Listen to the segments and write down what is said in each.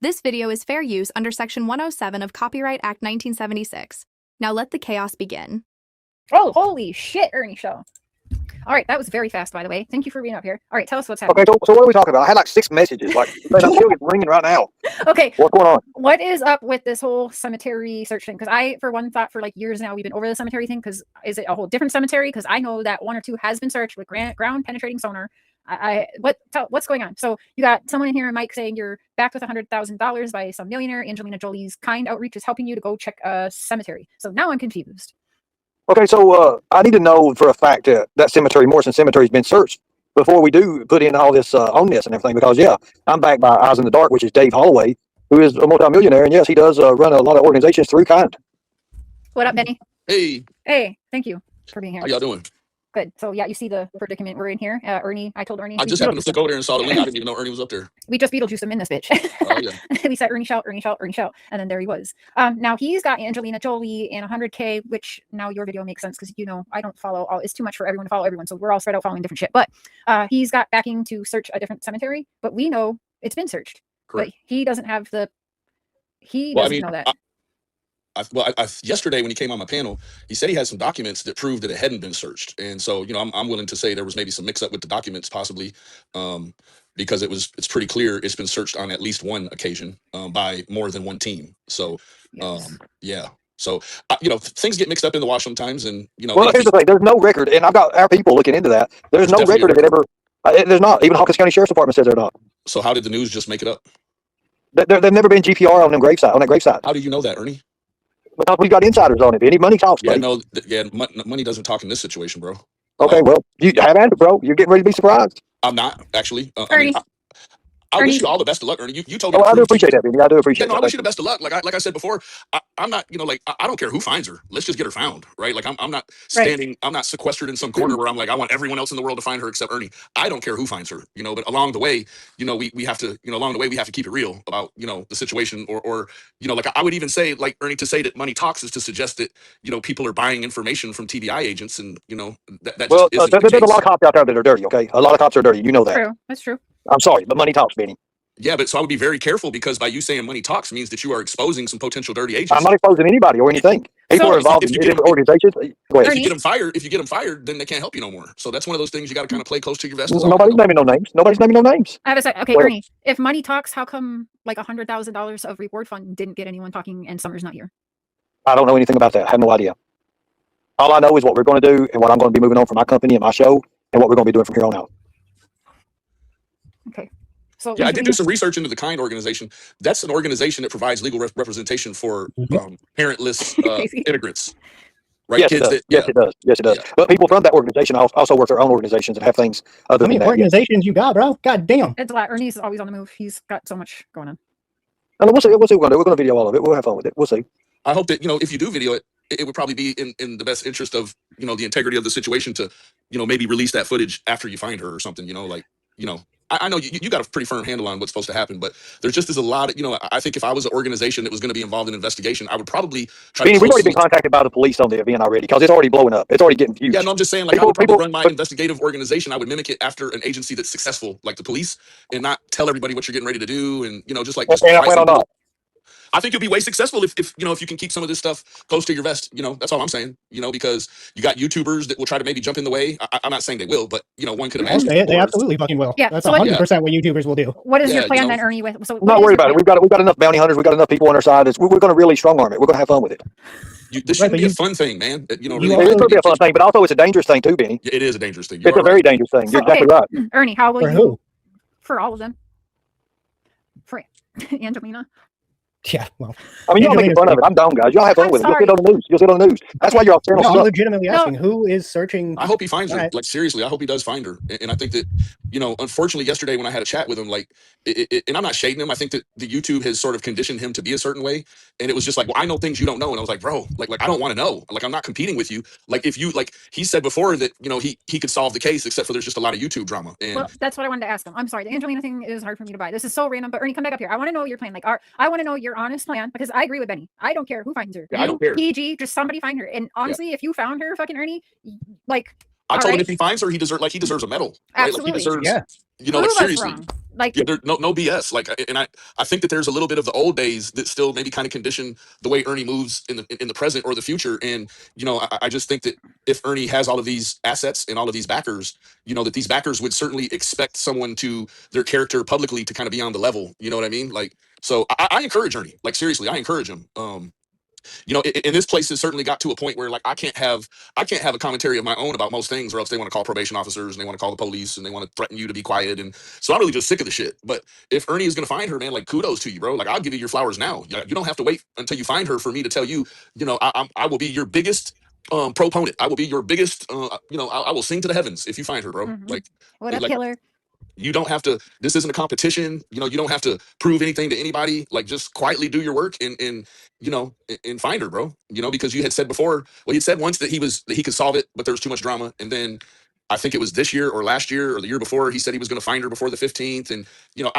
This video is fair use under Section 107 of Copyright Act 1976. Now let the chaos begin. Oh, holy shit, Ernie show. All right, that was very fast, by the way. Thank you for being up here. All right, tell us what's happening. Okay, so what are we talking about? I had like 6 messages. Like, man, I'm still ringing right now. Okay. What's going on? What is up with this whole cemetery search thing? Because I, for one, thought for like years now we've been over the cemetery thing. Because is it a whole different cemetery? Because I know that 1 or 2 has been searched with ground penetrating sonar. What's going on? So you got someone in here, Mike, saying you're backed with $100,000 by some millionaire. Angelina Jolie's kind outreach is helping you to go check a cemetery. So now I'm confused. Okay, so I need to know for a fact that cemetery, Morrison Cemetery, has been searched before we do put in all this on this and everything. Because yeah, I'm backed by Eyes in the Dark, which is Dave Holloway, who is a multimillionaire, and yes, he does run a lot of organizations through Kind. What up, Benny? Hey. Hey, thank you for being here. How y'all doing? Good. So yeah, you see the predicament we're in here. Ernie, I told Ernie. I just happened to flick over there and saw the link. I didn't even know Ernie was up there. We just Beetlejuiced him in this bitch. Oh yeah. We said Ernie shout, Ernie shout, Ernie shout, and then there he was. Now he's got Angelina Jolie and 100K, which now your video makes sense because I don't follow all. It's too much for everyone to follow everyone, so we're all spread out following different shit. But he's got backing to search a different cemetery, but we know it's been searched. Correct. But he doesn't have the. He doesn't know that. Yesterday when he came on my panel, he said he had some documents that proved that it hadn't been searched, and so I'm willing to say there was maybe some mix-up with the documents, possibly, because it's pretty clear it's been searched on at least one occasion by more than one team. So, Yes. yeah. So things get mixed up in the wash sometimes, and Well, here's the thing: there's no record, and I've got our people looking into that. There's no record of it ever. There's not. Even Hawkins County Sheriff's Department says they're not. So how did the news just make it up? They've never been GPR on them gravesite. On that gravesite. How do you know that, Ernie? Because we got insiders on it. Any money talks, buddy. Money doesn't talk in this situation, bro. Okay, well, you have at it, bro. You're getting ready to be surprised. I'm not actually. Ernie. I wish you all the best of luck, Ernie. You told me. Oh, I do appreciate that, baby. I do appreciate no, that. I wish you the best of luck. Like I said before, I'm not, I don't care who finds her. Let's just get her found, right? Like I'm not standing, I'm not sequestered in some corner where I'm like, I want everyone else in the world to find her except Ernie. I don't care who finds her, but along the way, we have to, along the way, we have to keep it real about, the situation or like I would even say, like Ernie, to say that money talks is to suggest that, people are buying information from TBI agents and, that well, just there's a lot of cops out there that are dirty, okay? A lot of cops are dirty. You know that. True. That's true. I'm sorry, but money talks, Benny. Yeah, but so I would be very careful because by you saying money talks means that you are exposing some potential dirty agents. I'm not exposing anybody or anything. People are involved in different organizations. Go ahead. If you get them fired, then they can't help you no more. So that's one of those things you got to kind of play close to your vest. Nobody's naming no names. Nobody's naming no names. I have a second. Okay, Ernie, if money talks, how come like $100,000 of reward fund didn't get anyone talking and Summer's not here? I don't know anything about that. I have no idea. All I know is what we're going to do and what I'm going to be moving on for my company and my show and what we're going to be doing from here on out. Okay. So yeah, I did do some research into the Kind organization. That's an organization that provides legal representation for parentless immigrants. Right? Yes, Kids it does. Yes, it does. Yes, it does. Yeah. But people from that organization also work their own organizations and have things other than that. How many organizations you got, bro? God damn. It's a lot. Ernie's always on the move. He's got so much going on. And we'll see what we're going to do. We're going to video all of it. We'll have fun with it. We'll see. I hope that, if you do video it, it would probably be in the best interest of, the integrity of the situation to, maybe release that footage after you find her or something, I know you got a pretty firm handle on what's supposed to happen, but there's just a lot of, I think if I was an organization that was going to be involved in investigation, I would probably try to. We've already been contacted by the police on the event already because it's already blowing up. It's already getting huge. Yeah, no, I'm just saying, like, I would probably run my investigative organization. I would mimic it after an agency that's successful, like the police, and not tell everybody what you're getting ready to do, and just like. I think you'll be way successful if you can keep some of this stuff close to your vest. That's all I'm saying. Because you got YouTubers that will try to maybe jump in the way. I'm not saying they will, but one could imagine. They absolutely fucking will. Yeah, that's 100% what YouTubers will do. What is your plan then, Ernie? So I'm not worried about it. We've got enough bounty hunters. We've got enough people on our side. We're going to really strong arm it. We're going to have fun with it. This shouldn't be a fun thing, man. It's going to be a fun thing, but also it's a dangerous thing too, Benny. It is a dangerous thing. It's a very dangerous thing. You're exactly right. Ernie, how will you? Who? For all of them. For Angelina. Yeah, well. I mean, y'all making fun of it. I'm done, guys. Y'all have fun with it. You'll see it on the news. You'll see it on the news. That's why you're all I'm legitimately asking, who is searching? I hope he finds her. Like, seriously, I hope he does find her. And I think that, unfortunately, yesterday when I had a chat with him, like, and I'm not shading him. I think that the YouTube has sort of conditioned him to be a certain way. And it was just like, well, I know things you don't know. And I was like, bro, like I don't want to know. Like, I'm not competing with you. Like, if you, like, he said before that, he could solve the case, except for there's just a lot of YouTube drama. And well, that's what I wanted to ask him. I'm sorry. The Angelina thing is hard for me to buy. This is so random. But Ernie, come back up here. I want to know your plan. Like, I want to know your honest plan because I agree with Benny. I don't care who finds her. Yeah, I don't care. PG, just somebody find her. And honestly, if you found her, fucking Ernie, like, I told him if he finds her, he deserves a medal. Absolutely. Right? Like, he deserves, like, seriously. Like, yeah, there's no BS. Like, and I think that there's a little bit of the old days that still maybe kind of condition the way Ernie moves in the present or the future. And I just think that if Ernie has all of these assets and all of these backers, that these backers would certainly expect someone to their character publicly to kind of be on the level. You know what I mean? Like, so I encourage Ernie. Like, seriously, I encourage him. And this place has certainly got to a point where like I can't have a commentary of my own about most things, or else they want to call probation officers and they want to call the police and they want to threaten you to be quiet. And so I'm really just sick of the shit. But if Ernie is going to find her, man, like kudos to you, bro. Like I'll give you your flowers now. You don't have to wait until you find her for me to tell you. I will be your biggest proponent. I will be your biggest. I will sing to the heavens if you find her, bro. Like what up, like, killer? you don't have to, this isn't a competition. You don't have to prove anything to anybody. Like just quietly do your work and find her, bro. Because you had said before, well, you said once that he could solve it, but there was too much drama. And then I think it was this year or last year or the year before, he said he was going to find her before the 15th. And,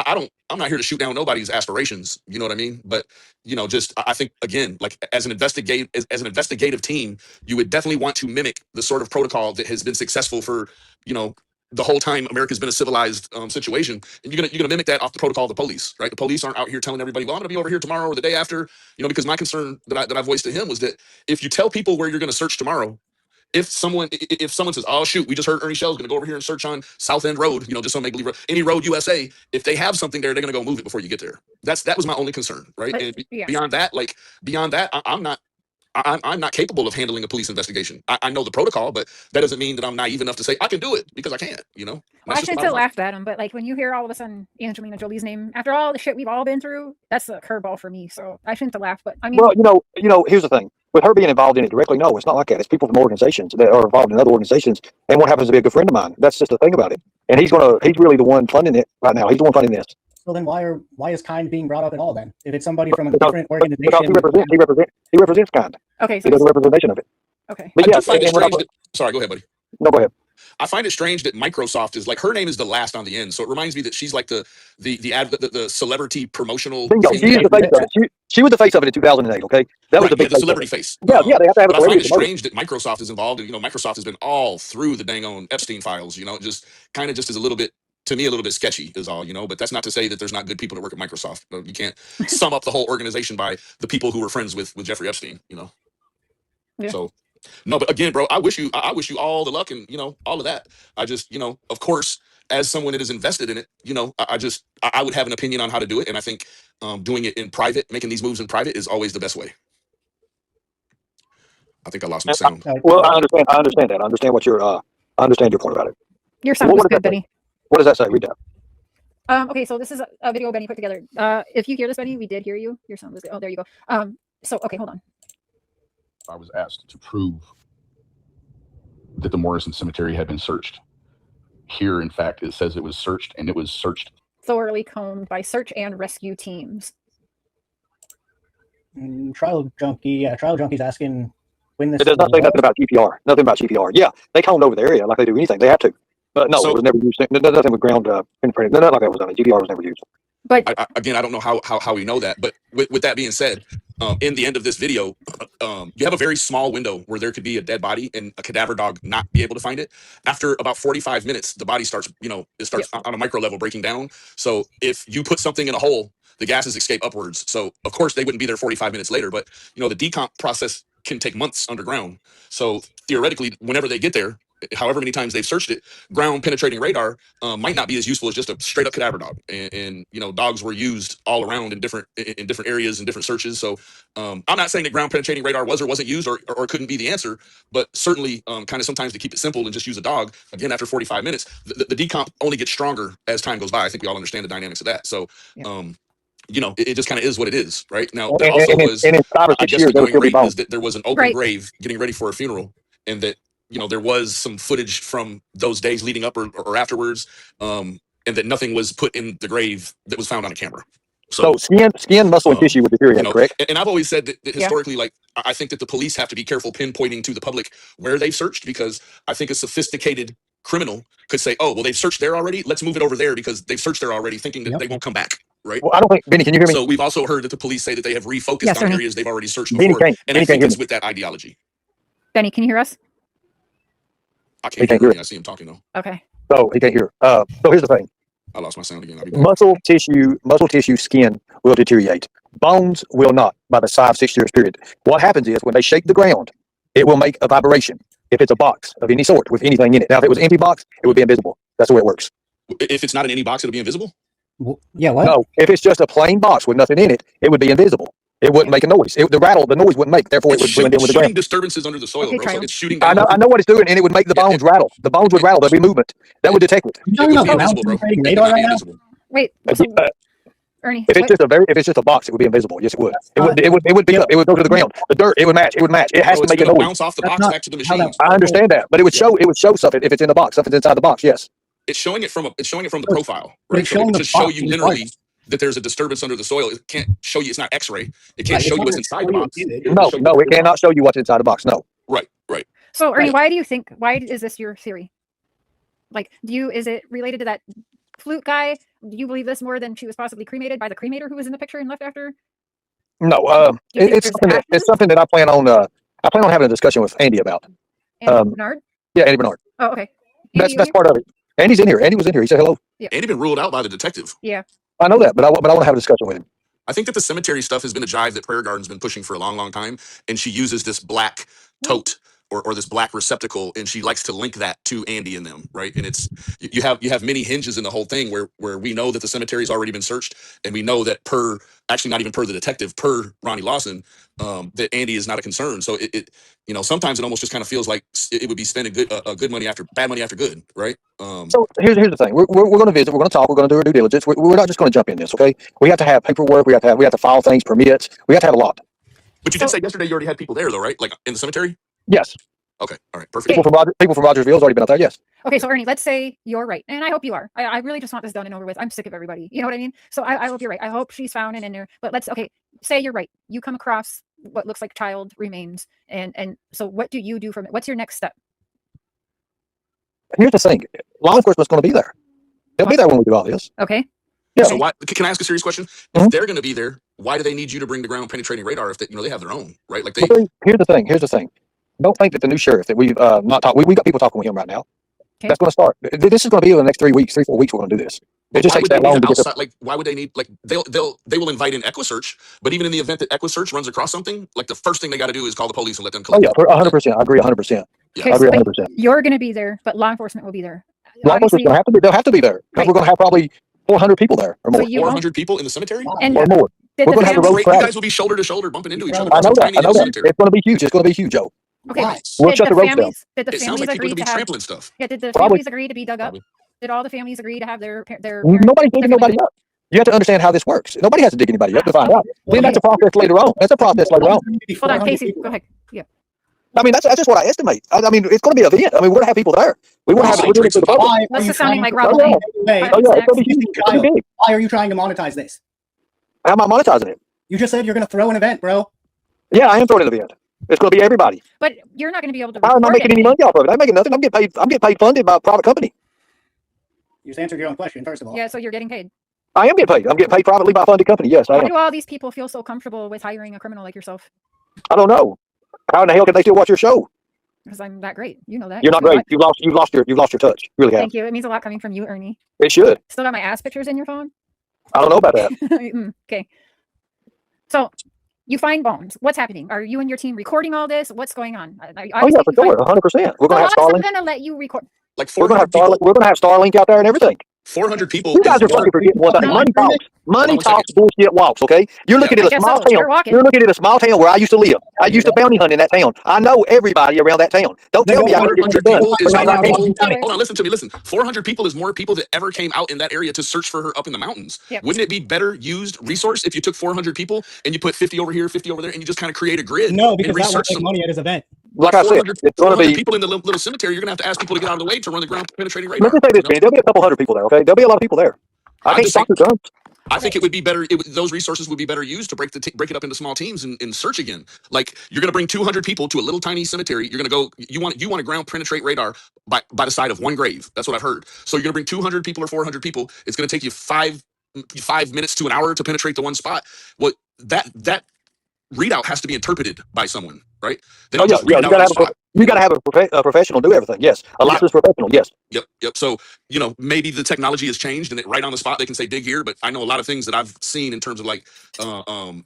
I'm not here to shoot down nobody's aspirations. You know what I mean? But, I think again, like as an investigative team, you would definitely want to mimic the sort of protocol that has been successful for, the whole time America's been a civilized situation, and you're gonna mimic that off the protocol of the police, right? The police aren't out here telling everybody, well, I'm gonna be over here tomorrow or the day after, because my concern that I voiced to him was that if you tell people where you're gonna search tomorrow, if someone says, oh shoot, we just heard Ernie Shell's gonna go over here and search on South End Road, just so make believe any road USA, if they have something there, they're gonna go move it before you get there. That was my only concern, right? But, and yeah. beyond that, I'm not capable of handling a police investigation. I know the protocol, but that doesn't mean that I'm naive enough to say I can do it because I can't. Well, I shouldn't have laughed at him, but like when you hear all of a sudden Angelina Jolie's name after all the shit we've all been through, that's a curveball for me. So I shouldn't have laughed. But I mean, well, here's the thing. With her being involved in it directly, no, it's not like that. It's people from organizations that are involved in other organizations, and one happens to be a good friend of mine. That's just the thing about it. And he's really the one funding it right now. He's the one funding this. So then why is Kind being brought up at all then? If it's somebody from a different organization. Because he represents Kind. Okay. So he does a representation of it. Okay. But yeah, sorry, go ahead, buddy. No, go ahead. I find it strange that Microsoft is like, her name is the last on the end, so it reminds me that she's like the celebrity promotional. Bingo. She was the face of it. She was the face of it in 2008. Okay, that was the big the celebrity face. Yeah, they have to have but I find it strange that Microsoft is involved, and Microsoft has been all through the dang on Epstein files. Just kind of just is a little bit. To me, a little bit sketchy is all, but that's not to say that there's not good people that work at Microsoft. You can't sum up the whole organization by the people who were friends with Jeffrey Epstein, Yeah. So, no, but again, bro, I wish you all the luck and, all of that. I just, of course, as someone that is invested in it, I would have an opinion on how to do it. And I think doing it in private, making these moves in private is always the best way. I think I lost my sound. Well, I understand that. I understand I understand your point about it. Your sound was good, Benny. What does that say? Read that. Okay, so this is a video Benny put together. If you hear this, Benny, we did hear you. Your sound was good. Oh, there you go. So, okay, hold on. I was asked to prove that the Morrison Cemetery had been searched. Here, in fact, it says it was searched, and it was searched thoroughly combed by search and rescue teams. Trial Junkie's asking when this. It does not say nothing about GPR. Nothing about GPR. Yeah, they combed over the area like they do anything. They have to. But no, it was never used. Nothing with ground penetrating. Nothing like that was done. GPR was never used. But again, I don't know how we know that. But with that being said, in the end of this video, you have a very small window where there could be a dead body and a cadaver dog not be able to find it. After about 45 minutes, the body starts, on a micro level breaking down. So if you put something in a hole, the gases escape upwards. So of course they wouldn't be there 45 minutes later. But the decomp process can take months underground. So theoretically, whenever they get there, however many times they've searched it, ground penetrating radar might not be as useful as just a straight up cadaver dog. And dogs were used all around in different areas and different searches. So I'm not saying that ground penetrating radar was or wasn't used or couldn't be the answer, but certainly kind of sometimes to keep it simple and just use a dog. Again, after 45 minutes, the decomp only gets stronger as time goes by. I think we all understand the dynamics of that. So. Yeah. It just kind of is what it is, right? Now, there also was, I guess the going rate is that there was an open grave getting ready for a funeral, and that, there was some footage from those days leading up or afterwards, and that nothing was put in the grave that was found on a camera. So skin, muscle, and tissue would deteriorate, correct? And I've always said that historically, like, I think that the police have to be careful pinpointing to the public where they've searched, because I think a sophisticated criminal could say, oh, well, they've searched there already. Let's move it over there because they've searched there already, thinking that they won't come back. Right. Well, I don't think, Benny, can you hear me? So we've also heard that the police say that they have refocused on areas they've already searched before. And I think it's with that ideology. Benny, can you hear us? I can't hear him. I see him talking though. Okay. So he can't hear. So here's the thing. I lost my sound again. I'll be back. Muscle tissue, skin will deteriorate. Bones will not by the 5-6 years period. What happens is when they shake the ground, it will make a vibration. If it's a box of any sort with anything in it. Now, if it was an empty box, it would be invisible. That's the way it works. If it's not in any box, it'll be invisible. Yeah, what? No, if it's just a plain box with nothing in it, it would be invisible. It wouldn't make a noise. The noise wouldn't make. Therefore, it would blend in with the shooting ground. disturbances under the soil, Okay, bro. So Kyle. it's shooting down. I know what it's doing, and it would make the bones rattle. The bones would rattle. There'd be movement. That would detect it. You talking It would about be invisible, bro. penetrating It radar would be right now? invisible. Wait, If so, Ernie, it's just a box, it would be invisible. Yes, it would. It would be up. It would go to the ground. The dirt, it would match. It would match. It has So to it's make a gonna noise. bounce off the That's box not back to the how machine. I understand that, but it would show something if it's in the box. Something's inside the box. Yes. It's showing it from the profile, But right? it's So it showing would the just show box you in the linearly box. that there's a disturbance under the soil. It can't show you. It's not X-ray. It can't Right, show it's you what's not inside the gonna box. show you. It'll No, just show you no, what's it in the cannot box. show you what's inside the box. No. Right. so Ernie, Right. why do you think? Why is this your theory? Like, is it related to that flute guy? Do you believe this more than she was possibly cremated by the cremator who was in the picture and left after? No. Do you think It's there's it's ashes? something that I plan on having a discussion with Andy about. And Bernard? Yeah, Andy Bernard. Oh, okay. That's Andy, you that's here? part of it. Andy's in here. Andy was in here. He said hello. Andy been ruled out by the detective. Yeah. I know that, but I want to have a discussion with him. I think that the cemetery stuff has been a jive that Prayer Garden's been pushing for a long, long time, and she uses this black tote or this black receptacle, and she likes to link that to Andy and them, right? And it's you have many hinges in the whole thing where we know that the cemetery's already been searched, and we know that not even per the detective, per Ronnie Lawson, that Andy is not a concern. So it sometimes it almost just kind of feels like it would be spending good money after bad money after good, right? So here's the thing. We're going to visit. We're going to talk. We're going to do our due diligence. We're not just going to jump in this. Okay. We have to have paperwork. We have to file things, permits. We have to have a lot. But you did say yesterday you already had people there, though, right? Like in the cemetery. Yes. Okay. All right. Perfect. People from Rogersville's already been out there. Yes. Okay, so Ernie, let's say you're right, and I hope you are. I really just want this done and over with. I'm sick of everybody. You know what I mean? So I hope you're right. I hope she's found and in there. But say you're right. You come across what looks like child remains, and so what do you do from it? What's your next step? Here's the thing. Law enforcement's going to be there. They'll be there when we do all this. Okay. Yeah. So why? Can I ask a serious question? If they're going to be there, why do they need you to bring the ground penetrating radar if they have their own, right? Like Here's the thing. Don't think that the new sheriff that we've not talked. We got people talking with him right now. Okay. That's going to start. This is going to be in the next 3 weeks, 3-4 weeks. We're going to do this. It just takes that long to get outside, like why would they need they will invite in EquiSearch, but even in the event that EquiSearch runs across something, like the first thing they got to do is call the police and let them Oh collect. yeah, 100%. I agree 100%. Yeah. Okay, I agree so 100%. you're going to be there, but law enforcement will be there. Law enforcement's going to have to be. They'll have to be there because Right. we're going to have probably 400 people there or more. So you won't- 400 people in the cemetery. And Or more. did We're the gonna have to families- road You guys will be shoulder to shoulder bumping into each other. I It's know a that. tiny I know little that. cemetery. It's going to be huge. It's going to be huge, Joe. Okay. Why? We'll Did shut the the road down. families? Did the It sounds families like people agree will be to have? trampling stuff. Yeah. Did the Probably. families agree to be dug up? Probably. Did all the families agree to have their? Nobody's digging nobody up. You have to understand how this works. Nobody has to dig anybody up to find out. Then that's a process later on. That's a process later on. Hold on, Casey. Go ahead. Yeah. I mean, that's just what I estimate. I mean, it's going to be an event. I mean, we're going to have people there. We want to have Also, we're doing it drinks to the and public. Why That's are you just sounding trying like to- Oh, yeah. Rob. Wait, Oh, yeah, it's going to be huge. It's gonna be big. why are you trying to monetize this? How am I monetizing it? You just said you're going to throw an event, bro. Yeah, I am throwing an event. It's going to be everybody. But you're not going to be able to. How am I record making any anything. money off of it? I'm making nothing. I'm getting paid funded by a private company. You just answered your own question, first of all. Yeah, so you're getting paid. I am getting paid. I'm getting paid privately by a funded company. Yes, I Why am. do all these people feel so comfortable with hiring a criminal like yourself? I don't know. How in the hell can they still watch your show? Because I'm that great. You know that. You're not You know great. You've lost your touch. You really what? have. Thank you. It means a lot coming from you, Ernie. It should. Still got my ass pictures in your phone? I don't know about that. Okay. So you find bones. What's happening? Are you and your team recording all this? What's going on? Oh yeah, for sure, 100%. We're gonna have I'm Starlink. going to let you record. Like We're gonna have 400 people. Starlink. We're gonna have Starlink out there and everything. 400 people. You guys is are more- fucking forgetting one thing. No, Money talks. Money Hold on one talks. Bullshit walks. Okay. You're looking I at a guess small so. town. You're walking. You're looking at a small town where I used to live. I used to bounty hunt in that town. I know everybody around that town. Don't tell me I don't get 400 shit done. people is Right more now, people. Right. Hold on, listen to me. Listen, 400 people is more people that ever came out in that area to search for her up in the mountains. Yep. Wouldn't it be better used resource if you took 400 people and you put 50 over here, 50 over there, and you just kind of create a grid? No, and because that won't research make some. money at his event. Like I said, 400 it's going to 400 be. people in the little cemetery. You're gonna have to ask people to get out of the way to run the ground penetrating radar. Let's just say this, you know? man. There'll be a couple hundred people there. Okay. There'll be a lot of people there. I I'm can't just talk to guns. I think it would be better. Those resources would be better used to break it up into small teams and search again. Like you're going to bring 200 people to a little tiny cemetery. You're going to go. You want to ground penetrate radar by the side of one grave. That's what I've heard. So you're going to bring 200 people or 400 people. It's going to take you 5 minutes to an hour to penetrate the one spot. Well, that readout has to be interpreted by someone, right? They don't just read it out on the spot. You got to have a professional do everything. Yes, a licensed professional. Yes. Yep. So, maybe the technology has changed and right on the spot they can say dig here, but I know a lot of things that I've seen in terms of like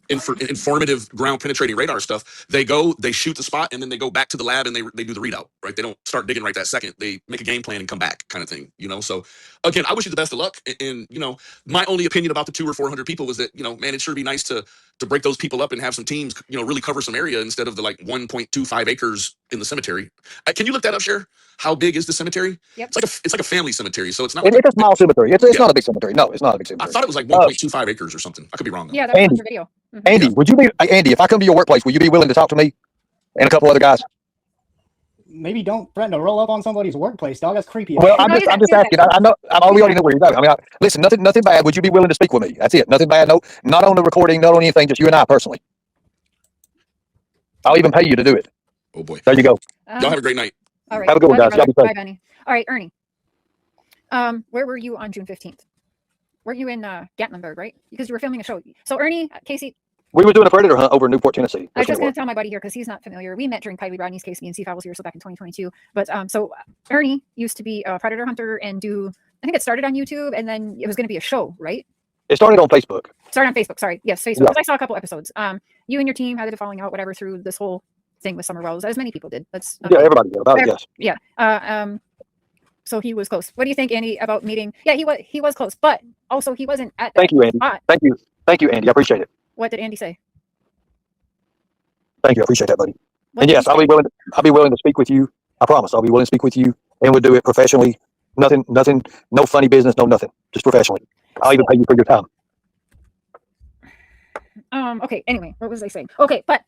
informative ground penetrating radar stuff. They shoot the spot and then they go back to the lab and they do the readout, right? They don't start digging right that second. They make a game plan and come back kind of thing, So again, I wish you the best of luck. And my only opinion about the 200 or 400 people was that, man, it sure be nice to break those people up and have some teams, really cover some area instead of the like 1.25 acres in the cemetery. Can you look that up, Cher? How big is the cemetery? Yep. It's like a family cemetery, so it's not. It's a small cemetery. It's not a big cemetery. No, it's not a big cemetery. I thought it was like 1.25 acres or something. I could be wrong, though. Yeah, that was on Andy, your video. Andy, would you be Andy? If I come to your workplace, will you be willing to talk to me and a couple other guys? Maybe don't threaten to roll up on somebody's workplace, dog. That's creepy. Well, I'm just asking. I know. We already know where you're going. I mean, listen, nothing bad. Would you be willing to speak with me? That's it. Nothing bad. No, not on the recording. Not on anything. Just you and I personally. I'll even pay you to do it. Oh boy. There you go. Y'all have a great night. All right. Have a good one, guys. Y'all be safe. Bye, Benny. All right, Ernie. Where were you on June 15th? Weren't you in Gatlinburg, right? Because you were filming a show. So Ernie, Casey. We were doing a predator hunt over in Newport, Tennessee. I was just going to tell my buddy here because he's not familiar. We met during Kylie Rodney's case. Me and Steve, I was here, so back in 2022. But so Ernie used to be a predator hunter and I think it started on YouTube and then it was going to be a show, right? It started on Facebook. Started on Facebook. Sorry. Yes, Facebook. Yeah. I saw a couple episodes. You and your team had a falling out, whatever, through this whole thing with Summer Wells, as many people did. Yeah, everybody did about it. Yes. Yeah. So he was close. What do you think, Andy, about meeting? Yeah, he was close, but also he wasn't at that. Thank you, Andy. Spot. Thank you, Andy. I appreciate it. What did Andy say? Thank you. I appreciate that, buddy. And yes, I'll be willing to speak with you. I promise I'll be willing to speak with you and we'll do it professionally. Nothing, no funny business, no nothing. Just professionally. I'll even pay you for your time. Okay, anyway, what was I saying? Okay, but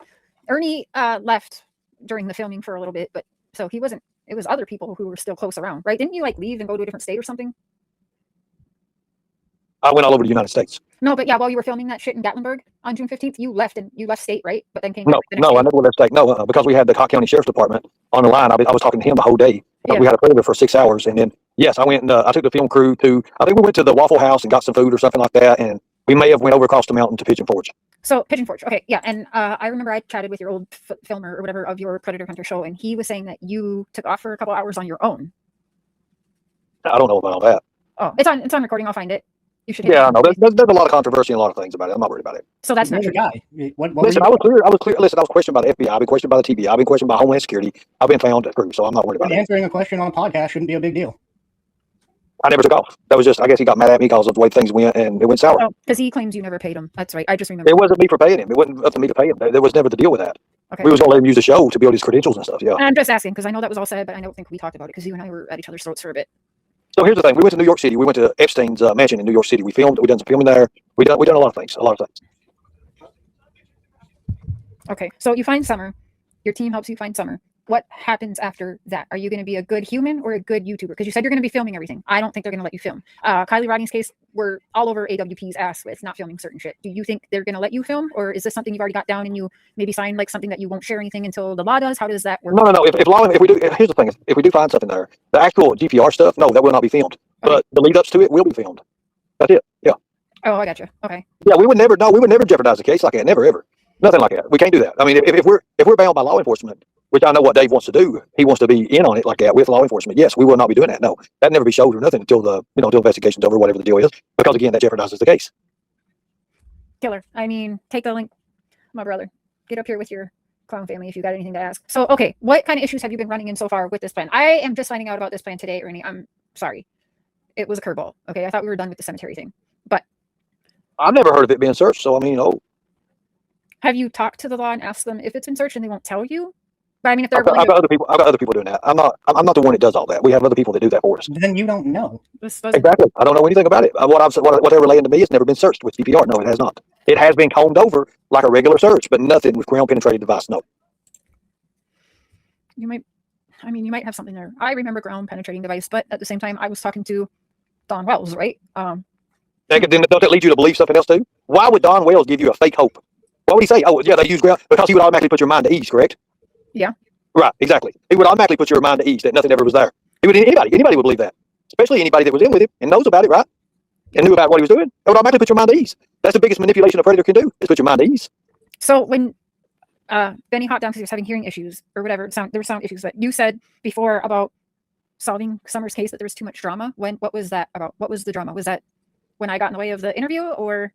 Ernie left during the filming for a little bit, but so he wasn't, it was other people who were still close around, right? Didn't you like leave and go to a different state or something? I went all over the United States. No, but yeah, while you were filming that shit in Gatlinburg on June 15th, you left state, right? But then came back. No, I never left state. No, because we had the Cobb County Sheriff's Department on the line. I was talking to him the whole day. Yeah. We had a predator for 6 hours. And then, yes, I went and I took the film crew I think we went to the Waffle House and got some food or something like that. And we may have went over across the mountain to Pigeon Forge. So Pigeon Forge. Okay. Yeah. And I remember I chatted with your old filmer or whatever of your Predator Hunter show. And he was saying that you took off for a couple hours on your own. I don't know about all that. Oh, it's on recording. I'll find it. You should. Yeah, I know. There's a lot of controversy and a lot of things about it. I'm not worried about it. So that's not true. Guy. Listen, I was clear. Listen, I was questioned by the FBI. I've been questioned by the TBI. I've been questioned by Homeland Security. I've been found screwed, so I'm not worried about it. Answering a question on a podcast shouldn't be a big deal. I never took off. That was just, I guess he got mad at me because of the way things went and it went sour. Oh, because he claims you never paid him. That's right. I just remember. It wasn't me for paying him. It wasn't up to me to pay him. There was never the deal with that. Okay. We was going to let him use the show to build his credentials and stuff. Yeah. And I'm just asking because I know that was all said, but I don't think we talked about it because you and I were at each other's throats for a bit. So here's the thing. We went to New York City. We went to Epstein's mansion in New York City. We filmed. We done some filming there. We done a lot of things. Okay. So you find Summer. Your team helps you find Summer. What happens after that? Are you going to be a good human or a good YouTuber? Because you said you're going to be filming everything. I don't think they're going to let you film. Kylie Rodney's case, we're all over AWP's ass with not filming certain shit. Do you think they're going to let you film, or is this something you've already got down and you maybe sign like something that you won't share anything until the law does? How does that work? No. If we do, here's the thing: if we do find something there, the actual GPR stuff, no, that will not be filmed. Okay. But the lead ups to it will be filmed. That's it. Yeah. Oh, I got you. Okay. Yeah, we would never jeopardize a case like that. Never, ever. Nothing like that. We can't do that. I mean, if we're bound by law enforcement, which I know what Dave wants to do, he wants to be in on it like that with law enforcement. Yes, we will not be doing that. No, that'd never be showed or nothing until the investigation's over, whatever the deal is, because again, that jeopardizes the case. Killer. I mean, take the link, my brother. Get up here with your clown family if you got anything to ask. So, okay, what kind of issues have you been running in so far with this plan? I am just finding out about this plan today, Ernie. I'm sorry. It was a curveball. Okay, I thought we were done with the cemetery thing, but I've never heard of it being searched. So, I mean, have you talked to the law and asked them if it's been searched and they won't tell you? But I mean, if they're I've got other people doing that. I'm not the one that does all that. We have other people that do that for us. Then you don't know. Exactly. I don't know anything about it. What they're relaying to me, it's never been searched with CPR. No, it has not. It has been combed over like a regular search, but nothing with ground penetrating device. No. You might have something there. I remember ground penetrating device, but at the same time, I was talking to Don Wells, right? Then don't that lead you to believe something else too? Why would Don Wells give you a fake hope? What would he say? Oh, yeah, they use ground because he would automatically put your mind to ease, correct? Yeah. Right, exactly. He would automatically put your mind to ease that nothing ever was there. Anybody would believe that, especially anybody that was in with him and knows about it, right? And knew about what he was doing. It would automatically put your mind to ease. That's the biggest manipulation a predator can do, is put your mind to ease. So when Benny hopped down because he was having hearing issues or whatever. There were sound issues. But you said before about solving Summer's case that there was too much drama. What was that about? What was the drama? Was that when I got in the way of the interview, or?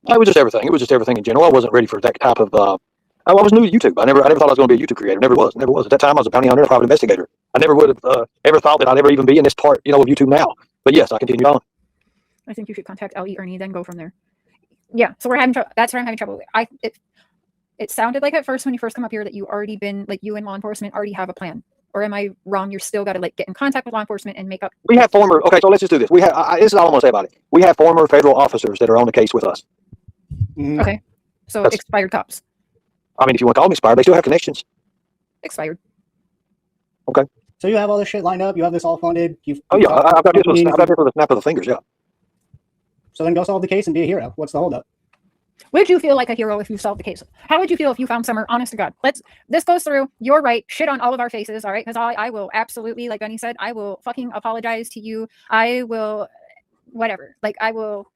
It was just everything. It was just everything in general. I wasn't ready for that type of. I was new to YouTube. I never thought I was going to be a YouTube creator. Never was. At that time, I was a bounty hunter, a private investigator. I never would have ever thought that I'd ever even be in this part, of YouTube now. But yes, I continued on. I think you should contact LE Ernie, then go from there. Yeah, so we're having trouble. That's where I'm having trouble. It sounded like at first when you first come up here that you already been like you and law enforcement already have a plan. Or am I wrong? You're still got to like get in contact with law enforcement and make up. We have former. Okay, so let's just do this. We have. This is all I'm going to say about it. We have former federal officers that are on the case with us. Okay, so That's- expired cops. I mean, if you want to call them expired, they still have connections. Expired. So you have all this shit lined up. You have this all funded. Oh yeah, I've got this with a snap of the fingers. Yeah. So then go solve the case and be a hero. What's the holdup? Would you feel like a hero if you solved the case? How would you feel if you found Summer? Honest to God, this goes through. You're right. Shit on all of our faces. All right, because I will absolutely, like Benny said, I will fucking apologize to you. I will, whatever. Like I will.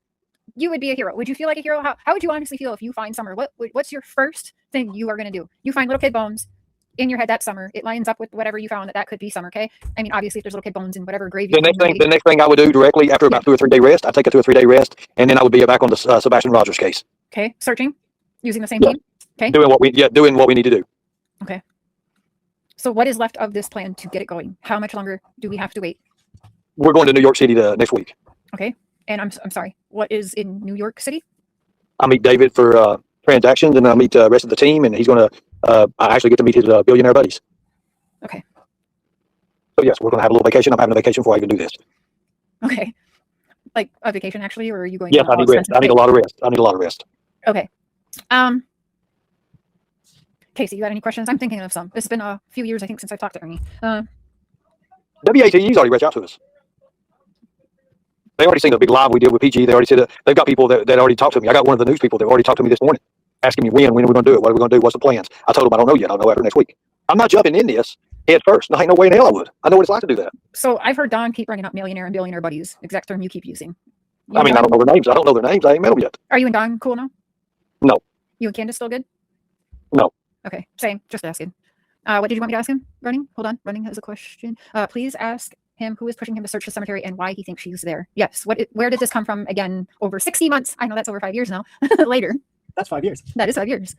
You would be a hero. Would you feel like a hero? How would you honestly feel if you find Summer? What's your first thing you are going to do? You find little kid bones in your head. That's Summer. It lines up with whatever you found that could be Summer. Okay. I mean, obviously, if there's little kid bones in whatever grave. The next thing I would do directly after about 2 or 3 day rest, I'd take a 2 or 3 day rest, and then I would be back on the Sebastian Rogers case. Okay. Searching using the same Yeah. team. Okay. Doing what we need to do. Okay. So what is left of this plan to get it going? How much longer do we have to wait? We're going to New York City next week. Okay. And I'm sorry. What is in New York City? I meet David for transactions, and I meet the rest of the team, and he's going to. I actually get to meet his billionaire buddies. Okay. So yes, we're going to have a little vacation. I'm having a vacation before I even do this. Okay. Like a vacation, actually, or are you going? Yes, I need rest. I need a lot of rest. Okay. Casey, you got any questions? I'm thinking of some. It's been a few years, I think, since I talked to Ernie. WATE's already reached out to us. They already seen the big live we did with PG. They already said they've got people that already talked to me. I got one of the news people that already talked to me this morning, asking me when are we going to do it? What are we going to do? What's the plans? I told them I don't know yet. I'll know after next week. I'm not jumping in this head first. No, ain't no way in hell I would. I know what it's like to do that. So I've heard Don keep bringing up millionaire and billionaire buddies. Exact term you keep using. I mean, I don't know their names. I ain't met them yet. Are you and Don cool now? No. You and Candace still good? No. Okay, same. Just asking. What did you want me to ask him? Running? Hold on. Running has a question. Please ask him who is pushing him to search the cemetery and why he thinks she's there. Yes. Where did this come from? Again, over 60 months. I know that's over 5 years now. Later. That's 5 years. That is 5 years.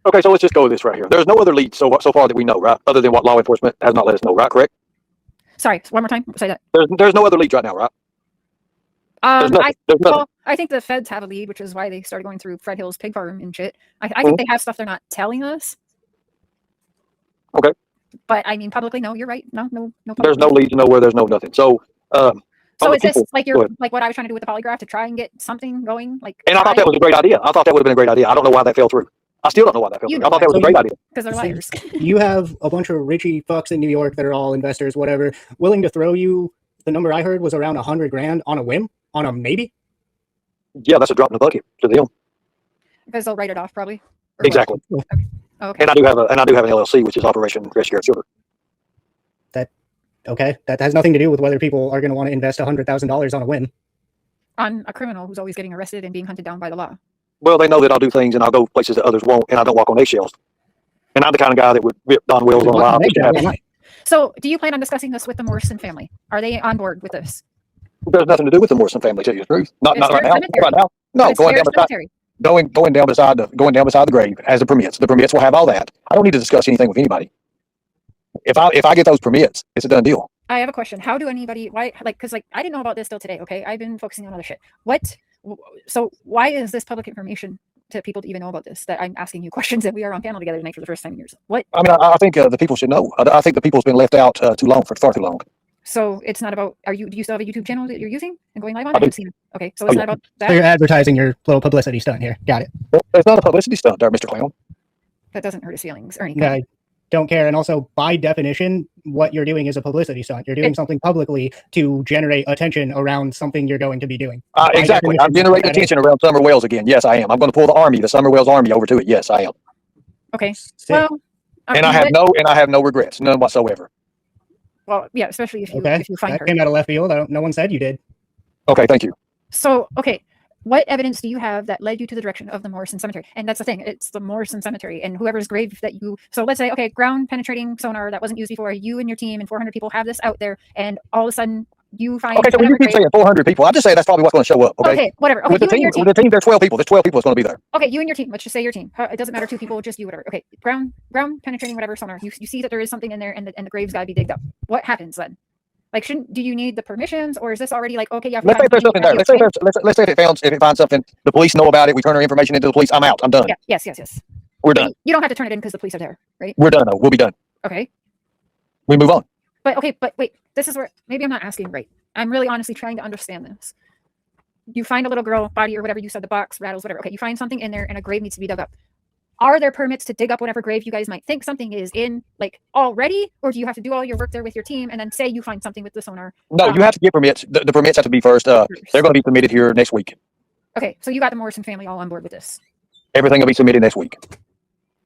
Okay, so let's just go with this right here. There's no other leads so far that we know, right? Other than what law enforcement has not let us know, right? Correct? Sorry, one more time. Say that. There's no other leads right now, right? There's nothing. Well, I think the feds have a lead, which is why they started going through Fred Hill's pig farm and shit. I think they have stuff they're not telling us. Okay. But I mean, publicly, no, you're right. No. There's no leads nowhere. There's no nothing. So, so is this people, like like what I was trying to do with the polygraph to try and get something going? Like, and I thought that was a great idea. I thought that would have been a great idea. I don't know why that fell through. I still don't know why that fell through. I thought that was a great idea. Because they're liars. You have a bunch of Richie fucks in New York that are all investors, whatever, willing to throw you. The number I heard was around $100,000 on a whim, on a maybe. Yeah, that's a drop in the bucket to them. Because they'll write it off, probably. Or Exactly. what? Okay. And I do have an LLC, which is Operation Rescue Sugar. Okay, that has nothing to do with whether people are going to want to invest $100,000 on a whim. On a criminal who's always getting arrested and being hunted down by the law. Well, they know that I'll do things and I'll go places that others won't, and I don't walk on eggshells. And I'm the kind of guy that would rip Don Wills on a live. So, do you plan on discussing this with the Morrison family? Are they on board with this? There's nothing to do with the Morrison family, to tell you the truth. Not right now. Cemetery. Right now. No, It's going their down beside, cemetery. going down beside the grave as the permits. The permits will have all that. I don't need to discuss anything with anybody. If I get those permits, it's a done deal. I have a question. How do anybody, why, like, because, like, I didn't know about this till today, okay? I've been focusing on other shit. So why is this public information to people to even know about this? That I'm asking you questions, and we are on panel together tonight for the first time in years. What? I mean, I think the people should know. I think the people's been left out too long, for far too long. So it's not about, do you still have a YouTube channel that you're using and going live on? I do. haven't seen it. Okay, so it's not about So you're advertising your little publicity stunt here. Got it. It's not a publicity stunt there, Mr. Clown. That doesn't hurt his feelings, Ernie. I don't care. And also, by definition, what you're doing is a publicity stunt. You're doing something publicly to generate attention around something you're going to be doing. Exactly. I'm generating attention around Summer Wells again. Yes, I am. I'm going to pull the Summer Wells Army over to it. Yes, I am. Okay. Sick. Well, And I have no regrets, none whatsoever. Well, yeah, especially if you Okay, find that her. came out of left field. No one said you did. Okay, thank you. So, okay, What evidence do you have that led you to the direction of the Morrison Cemetery? And that's the thing, it's the Morrison Cemetery, and whoever's grave that you. So let's say, okay, ground penetrating sonar that wasn't used before. You and your team and 400 people have this out there, and all of a sudden you find. Okay, so when you keep saying 400 people, I just say that's probably what's going to show up. Okay, Okay, whatever. Okay, with the you and team, your team. with the team, there's 12 people. There's 12 people that's going to be there. Okay, you and your team. Let's just say your team. It doesn't matter, 2 people, just you, whatever. Okay, ground penetrating whatever sonar. You see that there is something in there, and the grave's got to be digged up. What happens then? Like, do you need the permissions, or is this already like, okay, yeah? Let's say there's something there. Let's say if it finds something, the police know about it. We turn our information into the police. I'm out. I'm done. Yeah. Yes. We're done. You don't have to turn it in because the police are there, right? We're done. Though. We'll be done. Okay. We move on. But wait. This is where maybe I'm not asking right. I'm really honestly trying to understand this. You find a little girl body or whatever you said, the box rattles, whatever. Okay, you find something in there, and a grave needs to be dug up. Are there permits to dig up whatever grave you guys might think something is in, like, already? Or do you have to do all your work there with your team and then say you find something with the sonar? No, you have to get permits. The permits have to be first. They're going to be submitted here next week. Okay, so you got the Morrison family all on board with this. Everything will be submitted next week.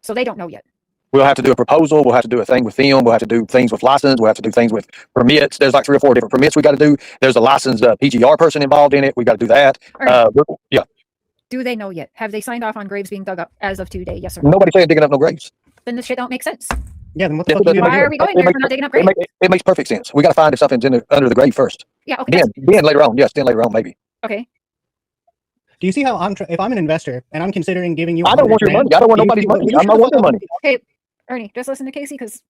So they don't know yet. We'll have to do a proposal. We'll have to do a thing with them. We'll have to do things with license. We'll have to do things with permits. There's like 3 or 4 different permits we got to do. There's a licensed PGR person involved in it. We got to do that. Yeah. Do they know yet? Have they signed off on graves being dug up as of today? Yes or no? Nobody saying digging up no graves. Then this shit don't make sense. Yeah, then what the fuck are you Why doing? are we going there if we're not digging up graves? It makes perfect sense. We got to find if something's under the grave first. Yeah, okay. Then later on. Yes, then later on, maybe. Okay. Do you see how if I'm an investor and I'm considering giving you, I don't want your money. I don't want nobody's money. I'm not wanting money. Hey, Ernie, just listen to Casey because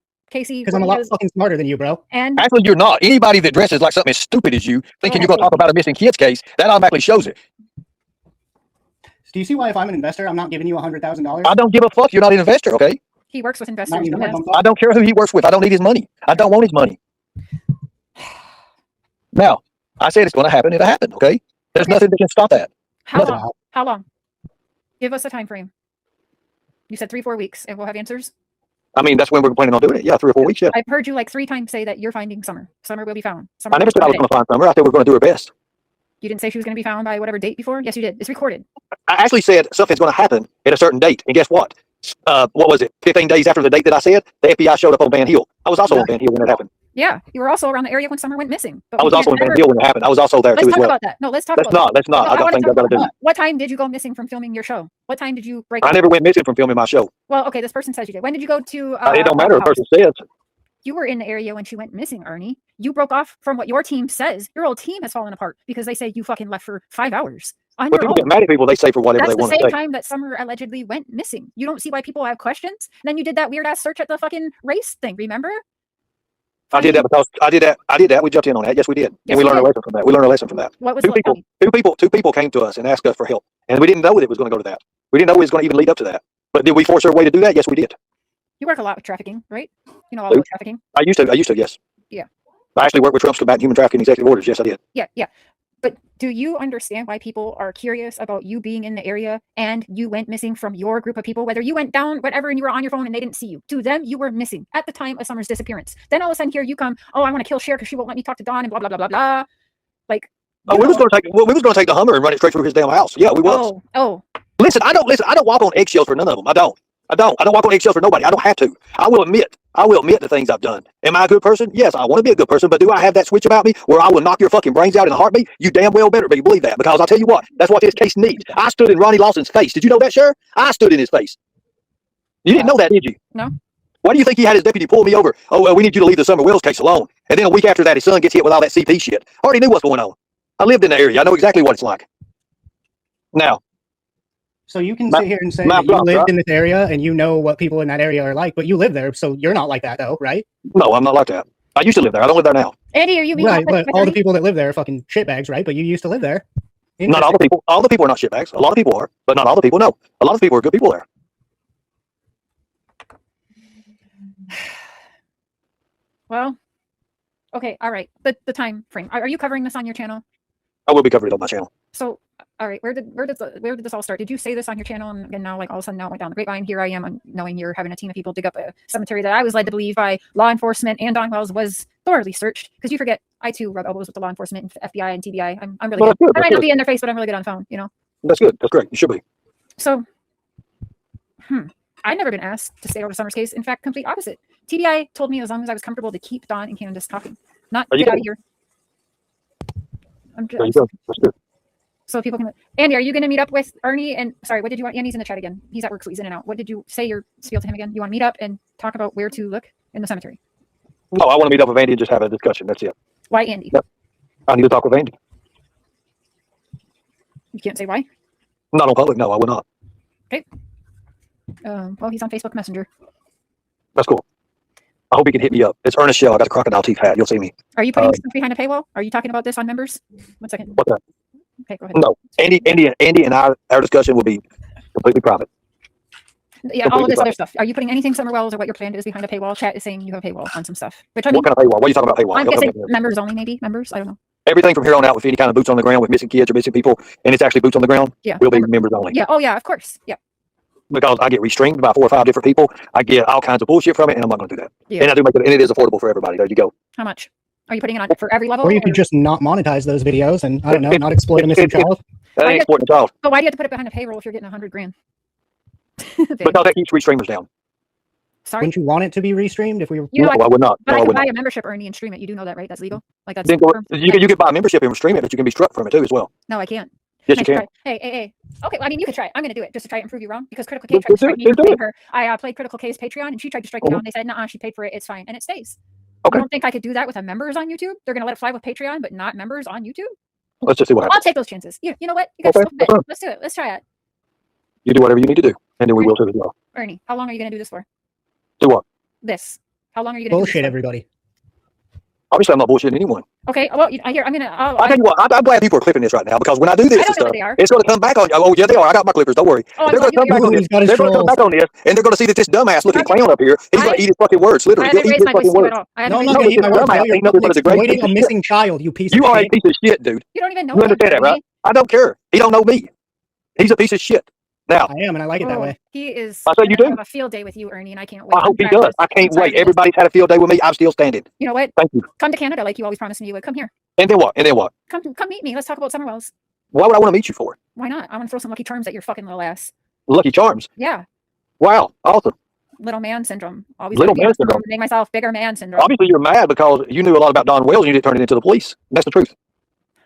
I'm a lot fucking smarter than you, bro. And actually, you're not. Anybody that dresses like something as stupid as you, thinking you're going to talk about a missing kids case, that automatically shows it. Do you see why if I'm an investor, I'm not giving you $100,000? I don't give a fuck. You're not an investor, okay? He works with investors. I don't care who he works with. I don't need his money. I don't want his money. Now, I said it's going to happen. It'll happen, okay? There's nothing that can stop that. How long? How long? Give us a time frame. You said 3-4 weeks, and we'll have answers. I mean, that's when we're planning on doing it. Yeah, 3 or 4 weeks. Yeah. I've heard you like 3 times say that you're finding Summer. Summer will be found. I never said I was going to find Summer. I said we're going to do our best. You didn't say she was going to be found by whatever date before? Yes, you did. It's recorded. I actually said something's going to happen at a certain date. And guess what? What was it? 15 days after the date that I said, the FBI showed up on Van Hill. I was also on Van Hill when that happened. Yeah, you were also around the area when Summer went missing. But I was also on Van Hill when it happened. I was also there too as well. Let's talk about that. No, let's talk about that. Let's not. I got things I got to do. What time did you go missing from filming your show? What time did you break? I never went missing from filming my show. Well, okay, this person says you did. When did you go to? It don't matter. The person says. You were in the area when she went missing, Ernie. You broke off from what your team says. Your whole team has fallen apart because they say you fucking left for 5 hours. When people get mad at people, they say for whatever they want to say. That's the same time that Summer allegedly went missing. You don't see why people have questions? And then you did that weird ass search at the fucking race thing, remember? I did that because I did that. We jumped in on that. Yes, we did. Yes, and we learned a lesson from that. We learned a lesson from that. What was two people came to us and asked us for help. And we didn't know that it was going to go to that. We didn't know it was going to even lead up to that. But did we force our way to do that? Yes, we did. You work a lot with trafficking, right? You know all about trafficking? I used to, yes. Yeah. I actually worked with Trump's combating human trafficking executive orders. Yes, I did. Yeah. But do you understand why people are curious about you being in the area and you went missing from your group of people, whether you went down, whatever, and you were on your phone and they didn't see you? To them, you were missing at the time of Summer's disappearance. Then all of a sudden here you come, oh, I want to kill Cher because she won't let me talk to Dawn and blah, blah, blah, blah, blah. Like, we was going to take the Hummer and run it straight through his damn house. Yeah, we was. Oh. Listen, I don't walk on eggshells for none of them. I don't walk on eggshells for nobody. I don't have to. I will admit the things I've done. Am I a good person? Yes, I want to be a good person, but do I have that switch about me where I will knock your fucking brains out in a heartbeat? You damn well better believe that, because I'll tell you what, that's what this case needs. I stood in Ronnie Lawson's face. Did you know that, Sheriff? I stood in his face. You didn't know that, did you? No. Why do you think he had his deputy pull me over? Oh, well, we need you to leave the Summer Wells case alone. And then a week after that, his son gets hit with all that CP shit. I already knew what's going on. I lived in the area. I know exactly what it's like. Now, so you can sit here and say that you lived in this area and you know what people in that area are like, but you live there, so you're not like that, though, right? No, I'm not like that. I used to live there. I don't live there now. Andy, are you being right? But all the people that live there are fucking shitbags, right? But you used to live there. Not all the people. All the people are not shitbags. A lot of people are, but not all the people. No, a lot of people are good people there. Well, okay, all right. The time frame. Are you covering this on your channel? I will be covering it on my channel. So, all right, where did this all start? Did you say this on your channel, and now like all of a sudden now it went down the grapevine? Here I am, knowing you're having a team of people dig up a cemetery that I was led to believe by law enforcement and Don Wells was thoroughly searched. Because you forget, I too rub elbows with the law enforcement and FBI and TBI. I'm really good. I might not be in their face, but I'm really good on phone. You know. That's good. That's great. You should be. So, I've never been asked to stay over Summer's case. In fact, complete opposite. TBI told me as long as I was comfortable to keep Don and Candace talking, not get out of here. There you go. That's good. So people can. Andy, are you going to meet up with Ernie? And sorry, what did you want? Andy's in the chat again. He's at work, so he's in and out. What did you say your spiel to him again? You want to meet up and talk about where to look in the cemetery? No, I want to meet up with Andy and just have a discussion. That's it. Why Andy? Yep. I need to talk with Andy. You can't say why? Not on public. No, I will not. Okay. Well, he's on Facebook Messenger. That's cool. I hope he can hit me up. It's Ernest Shell. I got a crocodile teeth hat. You'll see me. Are you putting stuff behind a paywall? Are you talking about this on members? 1 second. What's that? Okay, go ahead. No, Andy and our discussion will be completely private. Yeah, all of this other stuff. Are you putting anything somewhere else, or what your plan is behind a paywall? Chat is saying you have a paywall on some stuff. Which I mean, What kind of paywall? What are you talking about paywall? I'm Don't guessing tell me. members only, maybe members. I don't know. Everything from here on out with any kind of boots on the ground with missing kids or missing people, and it's actually boots on the ground, Yeah. will be members only. Yeah. Oh yeah. Of course. Yeah. Because I get restreamed by 4 or 5 different people. I get all kinds of bullshit from it, and I'm not going to do that. Yeah. And I do make it, and it is affordable for everybody. There you go. How much? Are you putting it on for every level? Or you could just not monetize those videos and, I don't know, not exploit a missing child. That ain't exploiting the child. But why do you have to put it behind a payroll if you're getting 100 grand? Because that keeps restreamers down. Sorry. Wouldn't you want it to be restreamed if we were? You know, No, I would not. But No, I I can would buy not. a membership, Ernie, and stream it. You do know that, right? That's legal. Like that's. You can buy a membership and stream it, but you can be struck from it too as well. No, I can't. Yes, you can. Try. Hey. Okay, well, I mean, you could try. I'm going to do it just to try and prove you wrong because Critical Then Case tried to strike me do for it. paying her. I played Critical Case Patreon and she tried to strike me Mhm. down. They said, nah, she paid for it. It's fine. And it stays. Okay. I don't think I could do that with a members on YouTube. They're going to let it fly with Patreon, but not members on YouTube. Let's just see what I'll happens. take those chances. You know what? You got Okay, yourself a bet. that's fine. Let's do it. Let's try it. You do whatever you need to do, and then we will too as well. Ernie, how long are you going to do this for? Do what? This. How long are you going to do Bullshit, this everybody. Obviously, I'm not bullshitting anyone. for? Okay. Well, I'm going to. I tell you what, I'm glad people are clipping this right now because when I do this I don't and know what stuff, they are. it's going to come back on you. Oh, yeah, they are. I got my clippers. Don't worry. Oh, They're going to come back on this. He's got his They're going to come trolls. back on this, and they're going to see that this dumbass looking clown up here, he's going I- to eat his fucking words. I Literally, he'll haven't eat raised his my voice fucking to you words. at all. I No, haven't I'm raised not my going to eat my No, words. dumbass. No, you're Ain't nothing but a great exploiting piece a of missing child, you piece You of are a shit. piece of shit, dude. You don't even know You him, understand that, right? Ernie. I don't care. He don't know me. He's a piece of shit. Now, I am, and I like it that Oh, way. he is. I thought you gonna do. have a field day with you, Ernie, and I can't wait. I hope he to practice does. I can't inside wait. of this. Everybody's had a field day with me. I'm still standing. You know what? Thank you. Come to Canada like you always promised me you would. Come here. And then what? And then what? Come meet me. Let's talk about Summerwells. Why would I want to meet you for? Why not? I want to throw some Lucky Charms at your fucking little ass. Lucky Charms. Yeah. Wow. Awesome. Little man syndrome. Always Little gotta be man on the syndrome. phone, make myself bigger man syndrome. Obviously, you're mad because you knew a lot about Don Wells and you didn't turn it into the police. That's the truth.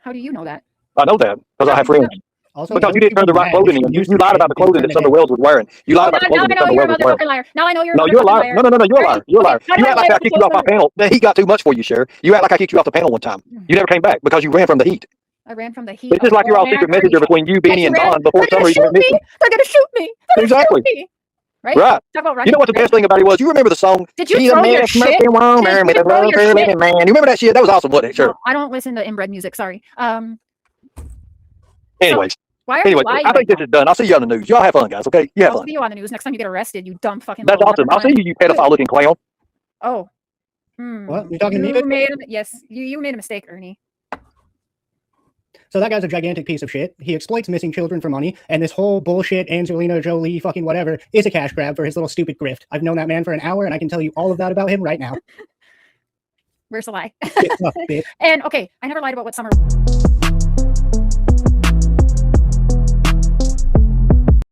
How do you know that? I know that because I have friends. Also, Because don't you didn't turn the right mad clothing if in. use You lied about the shit clothing that Summer Wells was wearing. You lied about the now clothing I that know Summer you're a Wells was wearing. motherfucking liar. Now I know you're a No, you're a motherfucking liar. No, you're a liar. You're a liar. How do You I act like lie I kicked you off my panel. He got too much for you, Cher. You act like I kicked you off the panel one time. You never came back because you ran from the heat. I ran from the heat. It's just like you're all secret messenger between you, Benny, and Don before They're Summer gonna even shoot missed me. you. They're gonna shoot me. They're gonna Exactly. shoot me. Right? Right. Talk about running. You know what the best thing about it was? You remember the song? Did you She's a throw your man shit? smoking woman Did with you a throw love your for shit? living man. You remember that shit? That was awesome, wasn't it? Sure. No, I don't listen to inbred music. Sorry. Anyways, Why are you lying? I think this is done. I'll see you on the news. Y'all have fun, guys. Okay? You have I'll fun. see you on the news next time you get arrested. You dumb fucking. That's little awesome. I'll see leprechaun. you, you pedophile-looking clown. Oh. What? You talking to me, You Vic? made yes. You made a mistake, Ernie. So that guy's a gigantic piece of shit. He exploits missing children for money, and this whole bullshit Angelina Jolie fucking whatever is a cash grab for his little stupid grift. I've known that man for an hour, and I can tell you all of that about him right now. Where's the lie? It's tough, bitch. And okay, I never lied about what Summer.